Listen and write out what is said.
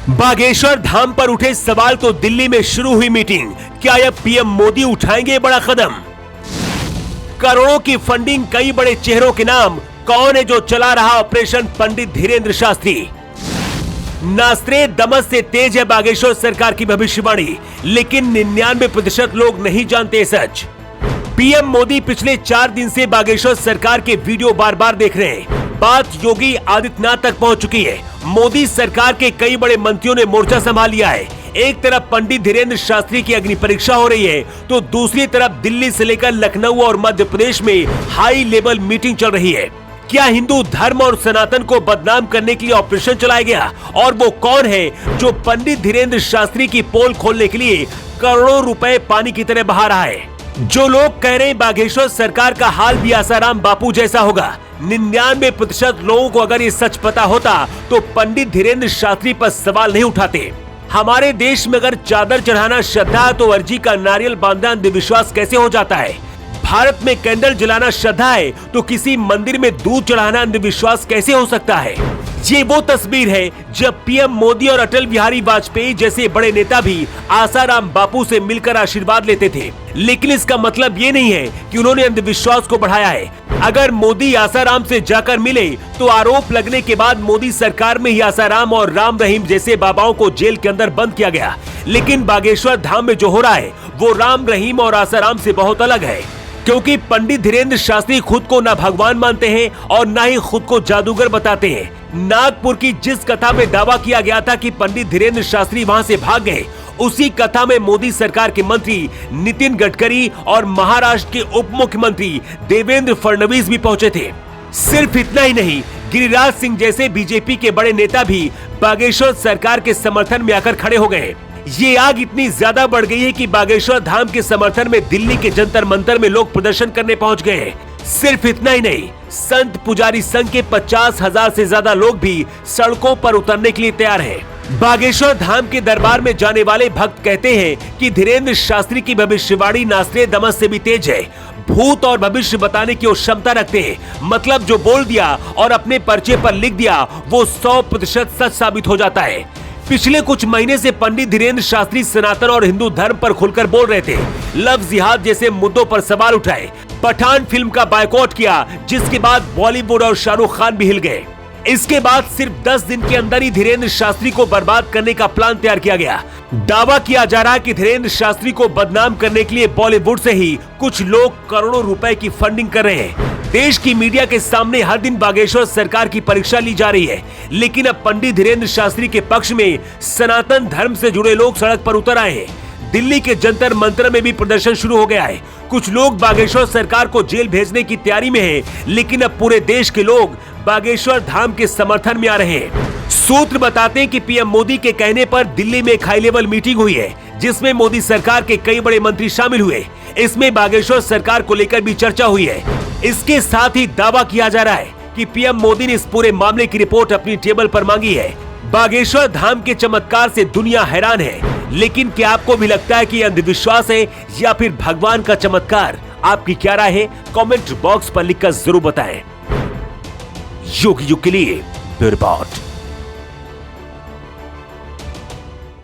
बागेश्वर धाम पर उठे सवाल तो दिल्ली में शुरू हुई मीटिंग। क्या यह पीएम मोदी उठाएंगे बड़ा कदम? करोड़ों की फंडिंग, कई बड़े चेहरों के नाम। कौन है जो चला रहा ऑपरेशन पंडित धीरेन्द्र शास्त्री? नास्त्रे दमस से तेज है बागेश्वर सरकार की भविष्यवाणी, लेकिन 99% लोग नहीं जानते सच। पीएम मोदी पिछले 4 दिन से बागेश्वर सरकार के वीडियो बार बार देख रहे हैं। बात योगी आदित्यनाथ तक पहुंच चुकी है। मोदी सरकार के कई बड़े मंत्रियों ने मोर्चा संभाल लिया है। एक तरफ पंडित धीरेन्द्र शास्त्री की अग्नि परीक्षा हो रही है, तो दूसरी तरफ दिल्ली से लेकर लखनऊ और मध्य प्रदेश में हाई लेवल मीटिंग चल रही है। क्या हिंदू धर्म और सनातन को बदनाम करने के लिए ऑपरेशन चलाया गया? और वो कौन है जो पंडित धीरेन्द्र शास्त्री की पोल खोलने के लिए करोड़ों रुपए पानी की तरह बहा रहा है? जो लोग कह रहे हैं बागेश्वर सरकार का हाल भी आसाराम बापू जैसा होगा, 99% लोगों को अगर ये सच पता होता तो पंडित धीरेन्द्र शास्त्री पर सवाल नहीं उठाते। हमारे देश में अगर चादर चढ़ाना श्रद्धा है तो अर्जी का नारियल बांधना अंधविश्वास कैसे हो जाता है? भारत में कैंडल जलाना श्रद्धा है तो किसी मंदिर में दूध चढ़ाना अंधविश्वास कैसे हो सकता है? ये वो तस्वीर है जब पीएम मोदी और अटल बिहारी वाजपेयी जैसे बड़े नेता भी आसाराम बापू से मिलकर आशीर्वाद लेते थे, लेकिन इसका मतलब ये नहीं है कि उन्होंने अंधविश्वास को बढ़ाया है। अगर मोदी आसाराम से जाकर मिले तो आरोप लगने के बाद मोदी सरकार में ही आसाराम और राम रहीम जैसे बाबाओं को जेल के अंदर बंद किया गया, लेकिन बागेश्वर धाम में जो हो रहा है वो राम रहीम और आसाराम से बहुत अलग है, क्योंकि पंडित धीरेन्द्र शास्त्री खुद को ना भगवान मानते हैं और ना ही खुद को जादूगर बताते हैं। नागपुर की जिस कथा में दावा किया गया था कि पंडित धीरेन्द्र शास्त्री वहां से भाग गए, उसी कथा में मोदी सरकार के मंत्री नितिन गडकरी और महाराष्ट्र के उप मुख्यमंत्री देवेंद्र फडणवीस भी पहुंचे थे। सिर्फ इतना ही नहीं, गिरिराज सिंह जैसे बीजेपी के बड़े नेता भी बागेश्वर सरकार के समर्थन में आकर खड़े हो गए। ये आग इतनी ज्यादा बढ़ गई है कि बागेश्वर धाम के समर्थन में दिल्ली के जंतर मंतर में लोग प्रदर्शन करने पहुंच गए हैं। सिर्फ इतना ही नहीं, संत पुजारी संघ के 50,000 से ज्यादा लोग भी सड़कों पर उतरने के लिए तैयार हैं। बागेश्वर धाम के दरबार में जाने वाले भक्त कहते हैं कि धीरेन्द्र शास्त्री की भविष्यवाणी नास्त्रे दमस से भी तेज है। भूत और भविष्य बताने की वो क्षमता रखते हैं, मतलब जो बोल दिया और अपने पर्चे पर लिख दिया वो 100% सच साबित हो जाता है। पिछले कुछ महीने से पंडित धीरेन्द्र शास्त्री सनातन और हिंदू धर्म पर खुलकर बोल रहे थे। लव जिहाद जैसे मुद्दों पर सवाल उठाए। पठान फिल्म का बायकॉट किया, जिसके बाद बॉलीवुड और शाहरुख खान भी हिल गए। इसके बाद सिर्फ 10 दिन के अंदर ही धीरेन्द्र शास्त्री को बर्बाद करने का प्लान तैयार किया गया। दावा किया जा रहा है कि धीरेन्द्र शास्त्री को बदनाम करने के लिए बॉलीवुड से ही कुछ लोग करोड़ों रुपए की फंडिंग कर रहे हैं। देश की मीडिया के सामने हर दिन बागेश्वर सरकार की परीक्षा ली जा रही है, लेकिन अब पंडित धीरेन्द्र शास्त्री के पक्ष में सनातन धर्म से जुड़े लोग सड़क पर उतर आए हैं। दिल्ली के जंतर मंतर में भी प्रदर्शन शुरू हो गया है। कुछ लोग बागेश्वर सरकार को जेल भेजने की तैयारी में हैं, लेकिन अब पूरे देश के लोग बागेश्वर धाम के समर्थन में आ रहे हैं। सूत्र बताते हैं कि पीएम मोदी के कहने पर दिल्ली में एक हाई लेवल मीटिंग हुई है, जिसमें मोदी सरकार के कई बड़े मंत्री शामिल हुए। इसमें बागेश्वर सरकार को लेकर भी चर्चा हुई है। इसके साथ ही दावा किया जा रहा है कि पीएम मोदी ने इस पूरे मामले की रिपोर्ट अपनी टेबल पर मांगी है। बागेश्वर धाम के चमत्कार से दुनिया हैरान है, लेकिन क्या आपको भी लगता है कि अंधविश्वास है या फिर भगवान का चमत्कार? आपकी क्या राय है? कमेंट बॉक्स पर लिखकर जरूर बताएं। युग युग के लिए ब्यूरो रिपोर्ट।